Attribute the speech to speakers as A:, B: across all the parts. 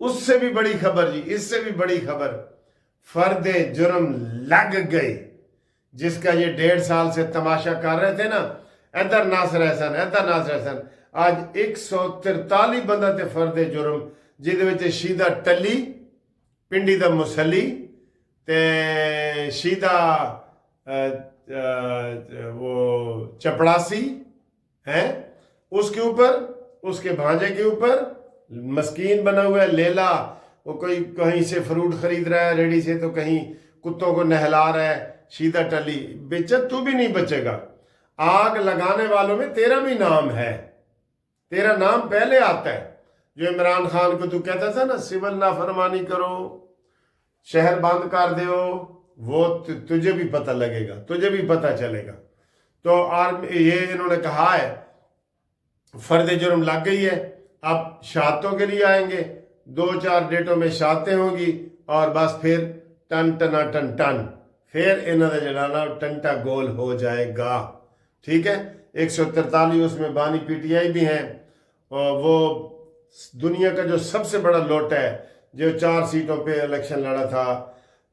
A: اس سے بھی بڑی خبر جی، اس سے بھی بڑی خبر، فرد جرم لگ گئی جس کا یہ 1.5 سال سے تماشا کر رہے تھے نا، ادھر ناصر احسن، ادھر ناصر احسن، آج 143 بندہ تے فرد جرم، جہدے وچ شیدہ ٹلی، پنڈی دا مسلی تے شیدہ وہ چپڑاسی ہیں، اس کے اوپر، اس کے بھانجے کے اوپر مسکین بنا ہوا ہے لیلا، وہ کوئی کہیں سے فروٹ خرید رہا ہے ریڈی سے، تو کہیں کتوں کو نہلا رہا ہے، شیدہ ٹلی بچت، تو بھی نہیں بچے گا۔ آگ لگانے والوں میں تیرا بھی نام ہے، تیرا نام پہلے آتا ہے۔ جو عمران خان کو تو کہتا تھا نا سول نافرمانی کرو، شہر بند کر دیو، وہ تجھے بھی پتہ لگے گا، تجھے بھی پتہ چلے گا۔ تو یہ انہوں نے کہا ہے فرد جرم لگ گئی ہے، اب شہادتوں کے لیے آئیں گے، 2-4 ڈیٹوں میں شہادتیں ہوں گی، اور بس پھر ٹن ٹنا ٹن ٹن، پھر انہوں نے جڑانا ٹنٹا گول ہو جائے گا، ٹھیک ہے۔ 143 اس میں بانی پی ٹی آئی بھی ہیں، اور وہ دنیا کا جو سب سے بڑا لوٹ ہے، جو 4 سیٹوں پہ الیکشن لڑا تھا،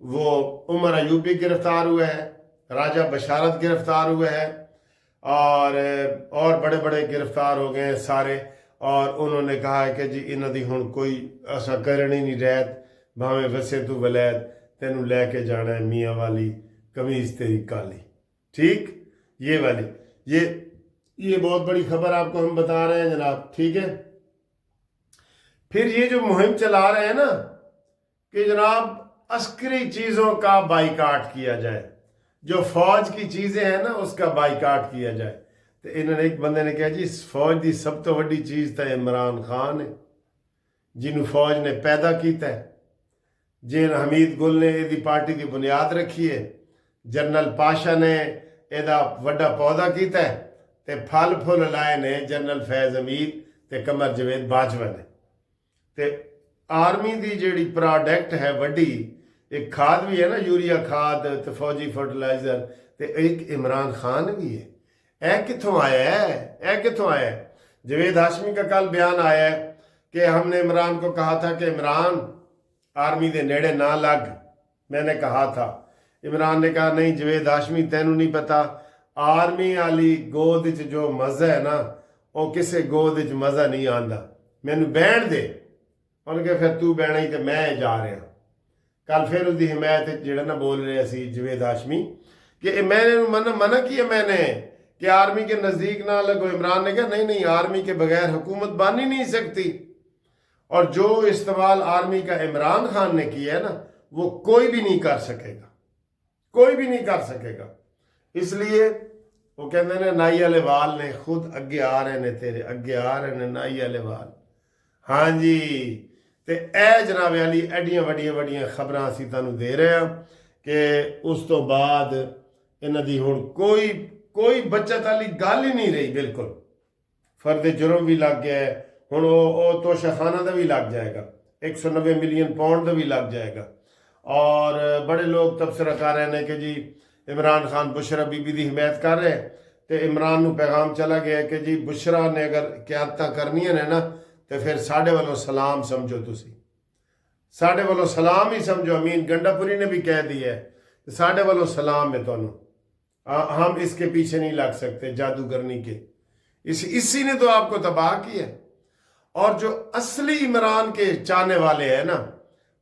A: وہ عمر ایوبی گرفتار ہوئے ہیں، راجہ بشارت گرفتار ہوئے ہیں، اور بڑے بڑے گرفتار ہو گئے ہیں سارے، اور انہوں نے کہا ہے کہ جی انہوں دی ہن کوئی ایسا کرنی نہیں رہت، بھاویں وسے تو ولید، تینوں لے کے جانا ہے میاں والی قمیض تیری کالی، ٹھیک، یہ والی، یہ بہت بڑی خبر آپ کو ہم بتا رہے ہیں جناب، ٹھیک ہے۔ پھر یہ جو مہم چلا رہے ہیں نا کہ جناب عسکری چیزوں کا بائیکاٹ کیا جائے، جو فوج کی چیزیں ہیں نا اس کا بائیکاٹ کیا جائے، تو انہوں نے ایک بندے نے کہا جی فوج دی سب تو بڑی چیز تا عمران خان ہے، جنہوں فوج نے پیدا کیتا ہے، جن حمید گل نے یہ پارٹی کی بنیاد رکھی ہے، جنرل پاشا نے یہ وڈا پودا کیتا ہے، تے پھل پھل لائے نے جنرل فیض حمید تے قمر جاوید باجوہ نے، تے آرمی دی جیڑی پروڈکٹ ہے وڈی، ایک کھاد بھی ہے نا یوریا کھاد تے فوجی فرٹیلائزر، تے ایک عمران خان بھی ہے۔ اے کتھوں آیا ہے، اے کتھوں آیا ہے؟ جاوید ہاشمی کا کل بیان آیا ہے کہ ہم نے عمران کو کہا تھا کہ عمران آرمی دے نیڑے نہ لگ، میں نے کہا تھا، عمران نے کہا نہیں جاوید ہاشمی تینوں نہیں پتا، آرمی والی گود وچ جو مزہ ہے نا وہ کسے گود وچ مزہ نہیں آندا، مینوں بہن دے، انہوں نے کہا پھر تو بہنا ہی تے میں جا رہا ہوں۔ کل پھر اس دی حمایت جڑا نا بول رہے سی جاوید ہاشمی کہ میں نے منع کیا میں نے کہ آرمی کے نزدیک نہ لگو، عمران نے کہا نہیں آرمی کے بغیر حکومت بن ہی نہیں سکتی، اور جو استعمال آرمی کا عمران خان نے کیا ہے نا وہ کوئی بھی نہیں کر سکے گا، کوئی بھی نہیں کر سکے گا۔ اس لیے وہ کہتے ہیں نائی والے وال نے خود اگے آ رہے نے، تیرے اگے آ رہے نے نائی والے وال، ہاں جی۔ تے اے جناب علی ایڈیاں وڈیاں خبراں اسی تانوں دے رہے ہیں کہ اس تو بعد انہاں دی ہن کوئی بچت والی گل ہی نہیں رہی، بالکل۔ فرد جرم بھی لگ گیا ہے، ہن وہ توشہ خانہ دا بھی لگ جائے گا، 190 ملین پاؤنڈ دا بھی لگ جائے گا، اور بڑے لوگ تبصرہ کر رہے ہیں کہ جی عمران خان بشرا بی بی دی حمایت کر رہے ہیں، تے عمران نو پیغام چلا گیا کہ جی بشرا نے اگر قیادتاں کرنی ہیں نا تو پھر ساڑھے والوں سلام سمجھو، تسی ساڑھے والوں سلام ہی سمجھو، امین گنڈا پوری نے بھی کہہ دیا ہے ساڑھے والوں سلام ہے تانوں، ہم اس کے پیچھے نہیں لگ سکتے جادوگرنی کے، اسی نے تو آپ کو تباہ کیا ہے۔ اور جو اصلی عمران کے چاہنے والے ہیں نا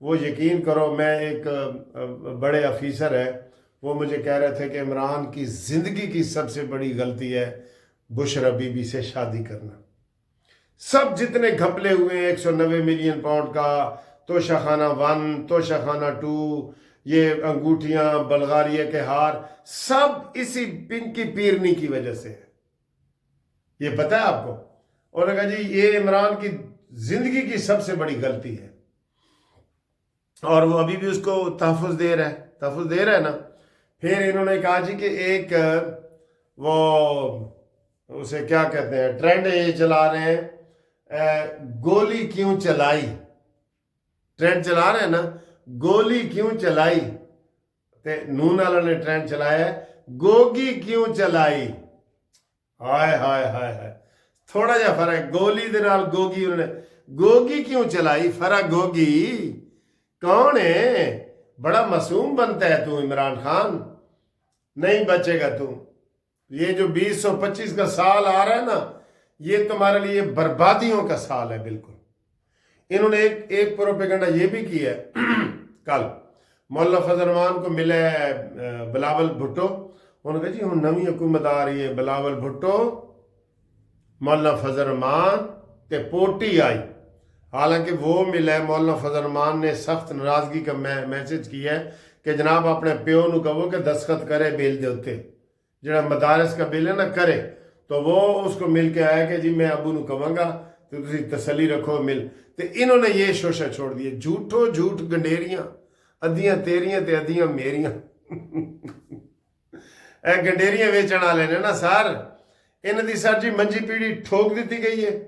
A: وہ یقین کرو، میں ایک بڑے افیسر ہے وہ مجھے کہہ رہے تھے کہ عمران کی زندگی کی سب سے بڑی غلطی ہے بشرا بی بی سے شادی کرنا۔ سب جتنے گھپلے ہوئے ہیں 190 ملین پاؤنڈ کا، توشہ خانہ 1، توشہ خانہ 2، یہ انگوٹھیاں، بلغاریہ کے ہار، سب اسی پنکی پیرنی کی وجہ سے ہے، یہ پتہ ہے آپ کو۔ اور نے کہا جی یہ عمران کی زندگی کی سب سے بڑی غلطی ہے، اور وہ ابھی بھی اس کو تحفظ دے رہا ہے نا۔ پھر انہوں نے کہا جی کہ ایک وہ اسے کیا کہتے ہیں ٹرینڈ یہ چلا رہے ہیں، گولی کیوں چلائی، ٹرینڈ چلا رہے ہیں نا گولی کیوں چلائی، تے نون والا نے ٹرینڈ چلایا ہے گوگی کیوں چلائی، ہائے ہائے ہائے ہائے، تھوڑا جا فرق، گولی دے نال گوگی، انہوں نے گوگی کیوں چلائی؟ فرا گوگی کون ہے؟ بڑا معصوم بنتا ہے تو عمران خان، نہیں بچے گا تو۔ یہ جو 2025 کا سال آ رہا ہے نا، یہ تمہارے لیے بربادیوں کا سال ہے بالکل۔ انہوں نے ایک پروپیگنڈا یہ بھی کیا ہے کل مولانا فضل الرحمان کو ملے بلاول بھٹو، انہوں نے کہا جی ہوں نویں حکومت آ رہی ہے، بلاول بھٹو مولانا فضل الرحمان تے پوٹی آئی، حالانکہ وہ ملا ہے مولانا فضل الرحمان نے سخت ناراضگی کا میسج کیا ہے کہ جناب اپنے پیو نو کہو کہ دستخط کرے بل دے ہوتے، جڑا مدارس کا بل ہے نا کرے، تو وہ اس کو مل کے آیا کہ جی میں ابو نو کہوں گا تو تسی تسلی رکھو مل، تو انہوں نے یہ شوشہ چھوڑ دیے، جھوٹو جھوٹ گنڈیریاں، ادیاں تیریاں تے ادیاں میریاں اے گنڈیریاں ویچن والے نے نا سر، انہوں دی سر جی منجی پیڑھی ٹھوک دیتی گئی ہے،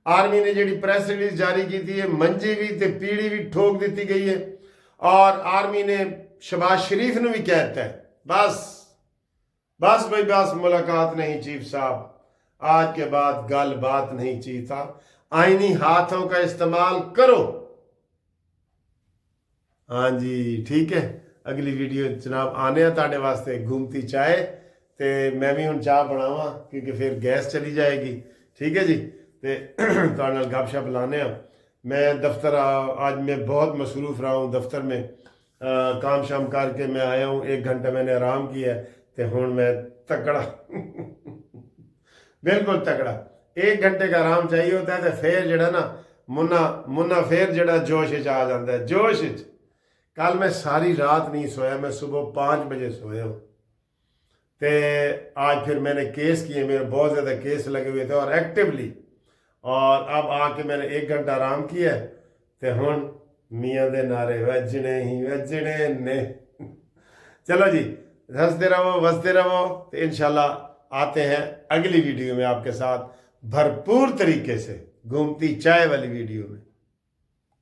A: آرمی نے جڑی پریس ریلیز جاری کی تھی ہے منجی بھی تے پیڑھی بھی ٹھوک دیتی گئی ہے، اور آرمی نے شہباز شریف نے بھی کہتا ہے بس بھائی بس ملاقات نہیں چیف صاحب، آج کے بعد گل بات نہیں چیتا، آئینی ہاتھوں کا استعمال کرو۔ ہاں جی ٹھیک ہے، اگلی ویڈیو جناب آنے ہیں تاڑے واسطے گھومتی چائے، تے میں بھی ہوں چاہ بناواں کیونکہ پھر گیس چلی جائے گی، ٹھیک ہے جی، تے تاڑے نال گپ شپ لانے ہیں۔ میں دفتر آج میں بہت مصروف رہا ہوں دفتر میں، کام شام کر کے میں آیا ہوں، 1 گھنٹہ میں نے آرام کیا ہے، تے ہون میں تکڑا بالکل تکڑا، 1 گھنٹے کا آرام چاہیے ہوتا ہے، تے پھر جڑا نا منا پھر جڑا جوش آ جاتا ہے، جوش۔ کل میں ساری رات نہیں سویا، میں صبح 5 بجے سویا ہوں، تے آج پھر میں نے کیس کیے، میرے بہت زیادہ کیس لگے ہوئے تھے اور ایکٹیولی، اور اب آ کے میں نے 1 گھنٹہ آرام کیا ہے، تے ہون میاں دے نعرے وجنے ہی وجنے نے۔ چلو جی ہنستے رہو وستے رہو، تو انشاءاللہ آتے ہیں اگلی ویڈیو میں آپ کے ساتھ بھرپور طریقے سے، گھومتی چائے والی ویڈیو میں۔